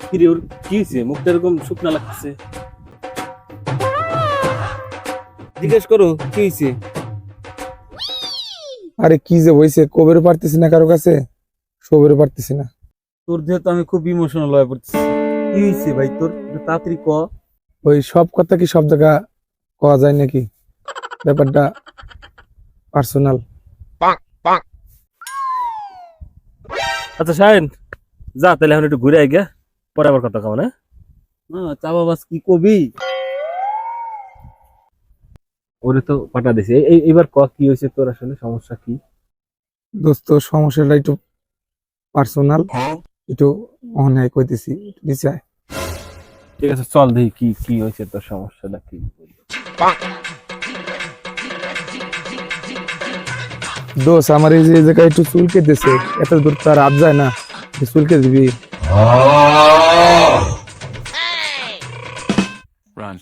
কি রে ওর কি হয়েছে? মুখটা এরকম শুকনা লাগতেছে। জিজ্ঞেস করো কি হয়েছে। আরে কি যে হয়েছে কবেরও পারতেছি না কারো কাছে, সবেরও পারতেছি না। তোর যেহেতু আমি খুব ইমোশনাল হয়ে পড়তেছি। কি হয়েছে ভাই তোর? একটু তাড়াতাড়ি ক। ওই সব কথা কি সব জায়গা কওয়া যায় নাকি? ব্যাপারটা পার্সোনাল। আচ্ছা শাহিন, যা তাহলে এখন একটু ঘুরে আই গিয়া, পরে আবার কথা কও না। চা বাবাস কি কবি? ওরে তো পাঠা দিছে। এইবার ক কি হয়েছে তোর, আসলে সমস্যা কি? দোস্ত সমস্যাটা একটু পার্সোনাল, একটু অনেক কইতেছি, নিচে আয়। ঠিক আছে চল দেখি কি কি হয়েছে, তোর সমস্যাটা কি। দোস্ত আমার এই যে এই জায়গায় একটু চুলকে দিছে, এত দূর তো আর আপ যায় না, একটু চুলকে দিবি। Run.